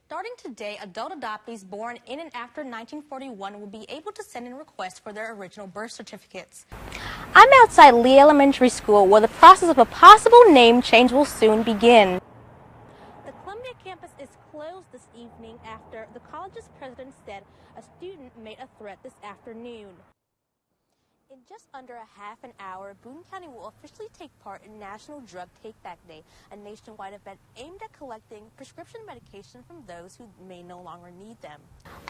Starting today, adult adoptees born in and after 1941 will be able to send in requests for their original birth certificates. I'm outside Lee Elementary School, where the process of a possible name change will soon begin. The Columbia campus is closed this evening after the college's president said a student made a threat this afternoon. In just under a half an hour, Boone County will officially take part in National Drug Take-Back Day, a nationwide event aimed at collecting prescription medication from those who may no longer need them.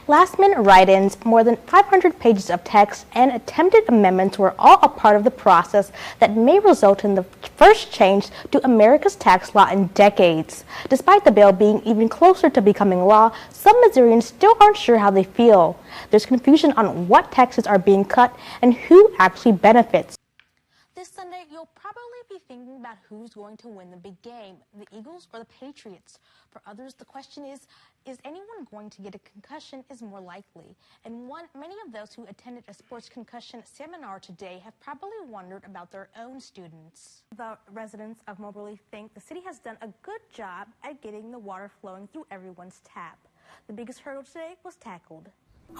Last-minute write-ins, more than 500 pages of text, and attempted amendments were all a part of the process that may result in the first change to America's tax law in decades. Despite the bill being even closer to becoming law, some Missourians still aren't sure how they feel. There's confusion on what taxes are being cut and who actually benefits. This Sunday, you'll probably be thinking about who's going to win the big game, the Eagles or the Patriots. For others, the question is anyone going to get a concussion is more likely. And many of those who attended a sports concussion seminar today have probably wondered about their own students. The residents of Moberly think the city has done a good job at getting the water flowing through everyone's tap. The biggest hurdle today was tackled.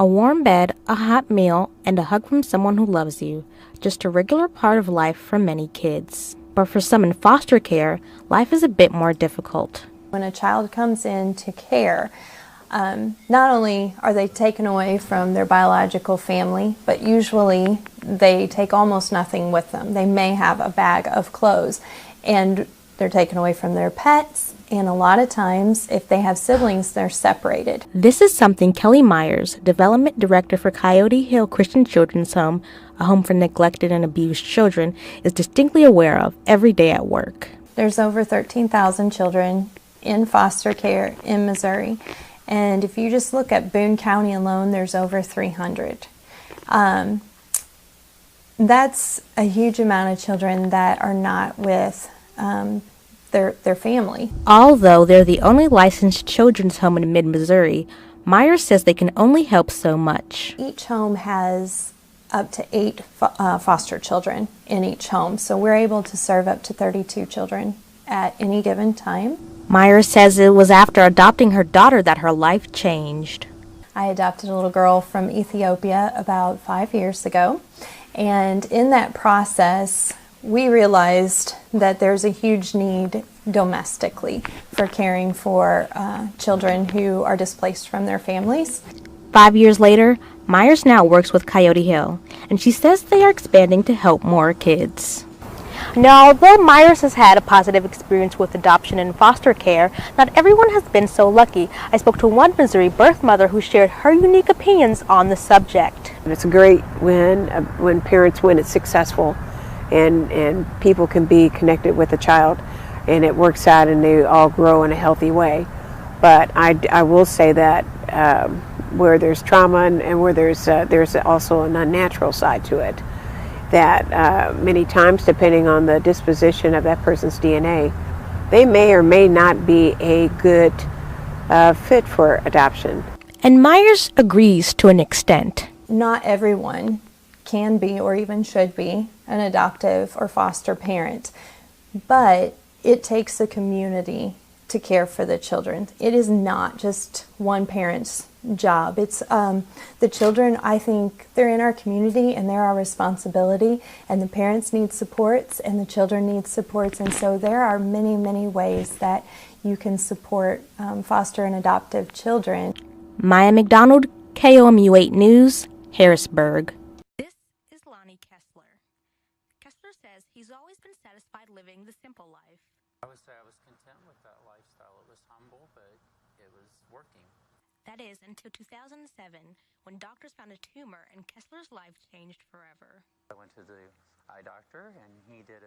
A warm bed, a hot meal, and a hug from someone who loves you. Just a regular part of life for many kids. But for some in foster care, life is a bit more difficult. When a child comes into care, not only are they taken away from their biological family, but usually they take almost nothing with them. They may have a bag of clothes, and they're taken away from their pets, and a lot of times, if they have siblings, they're separated. This is something Kelly Myers, Development Director for Coyote Hill Christian Children's Home, a home for neglected and abused children, is distinctly aware of every day at work. There's over 13,000 children in foster care in Missouri, and if you just look at Boone County alone, there's over 300. That's a huge amount of children that are not with their family. Although they're the only licensed children's home in mid-Missouri, Myers says they can only help so much. Each home has up to 8 foster children in each home, so we're able to serve up to 32 children at any given time. Myers says it was after adopting her daughter that her life changed. I adopted a little girl from Ethiopia about 5 years ago, and in that process, we realized that there's a huge need domestically for caring for children who are displaced from their families. 5 years later, Myers now works with Coyote Hill, and she says they are expanding to help more kids. Now, although Myers has had a positive experience with adoption and foster care, not everyone has been so lucky. I spoke to one Missouri birth mother who shared her unique opinions on the subject. It's great when parents, when it's successful, and people can be connected with a child and it works out and they all grow in a healthy way. But I will say that where there's trauma and where there's also an unnatural side to it, that many times, depending on the disposition of that person's DNA, they may or may not be a good fit for adoption. And Myers agrees to an extent. Not everyone can be or even should be an adoptive or foster parent, but it takes a community to care for the children. It is not just one parent's job. It's the children, I think, they're in our community and they're our responsibility, and the parents need supports and the children need supports, and so there are many, many ways that you can support foster and adoptive children. Maia McDonald, KOMU 8 News, Harrisburg. He's always been satisfied living the simple life. I would say I was content with that lifestyle. It was humble, but it was working. That is, until 2007, when doctors found a tumor and Kessler's life changed forever. I went to the eye doctor, and he did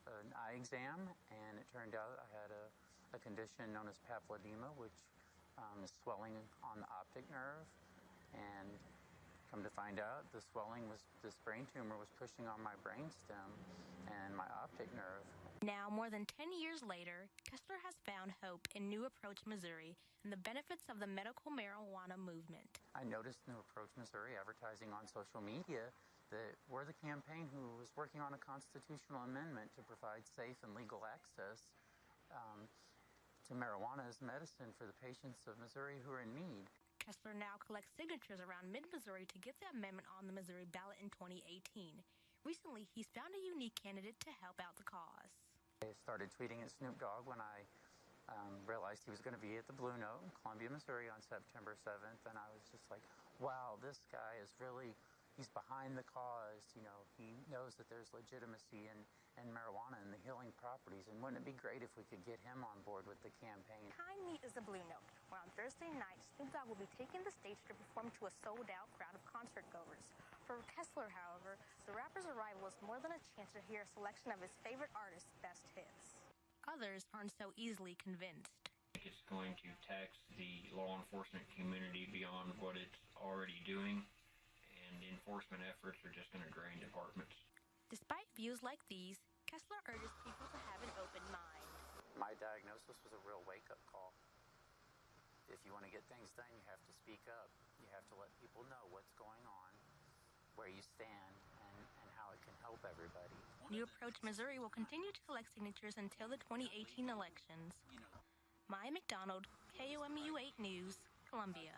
an eye exam, and it turned out I had a condition known as papilledema, which is swelling on the optic nerve. And come to find out, the swelling was, this brain tumor was pushing on my brainstem and my optic nerve. Now, more than 10 years later, Kessler has found hope in New Approach, Missouri, and the benefits of the medical marijuana movement. I noticed New Approach, Missouri advertising on social media that we're the campaign who was working on a constitutional amendment to provide safe and legal access to marijuana as medicine for the patients of Missouri who are in need. Kessler now collects signatures around mid-Missouri to get the amendment on the Missouri ballot in 2018. Recently, he's found a unique candidate to help out the cause. I started tweeting at Snoop Dogg when I realized he was going to be at the Blue Note in Columbia, Missouri on September 7th, and I was just like, wow, this guy is really, he's behind the cause. You know, he knows that there's legitimacy in marijuana and the healing properties, and wouldn't it be great if we could get him on board with the campaign? Behind me is the Blue Note, where on Thursday night, Snoop Dogg will be taking the stage to perform to a sold-out crowd of concertgoers. For Kessler, however, the rapper's arrival is more than a chance to hear a selection of his favorite artists' best hits. Others aren't so easily convinced. I think it's going to tax the law enforcement community beyond what it's already doing, and enforcement efforts are just going to drain departments. Despite views like these, Kessler urges people to have an open mind. My diagnosis was a real wake-up call. If you want to get things done, you have to speak up. You have to let people know what's going on, where you stand, and how it can help everybody. New Approach Missouri will continue to collect signatures until the 2018 elections. Maia McDonald, KOMU 8 News, Columbia.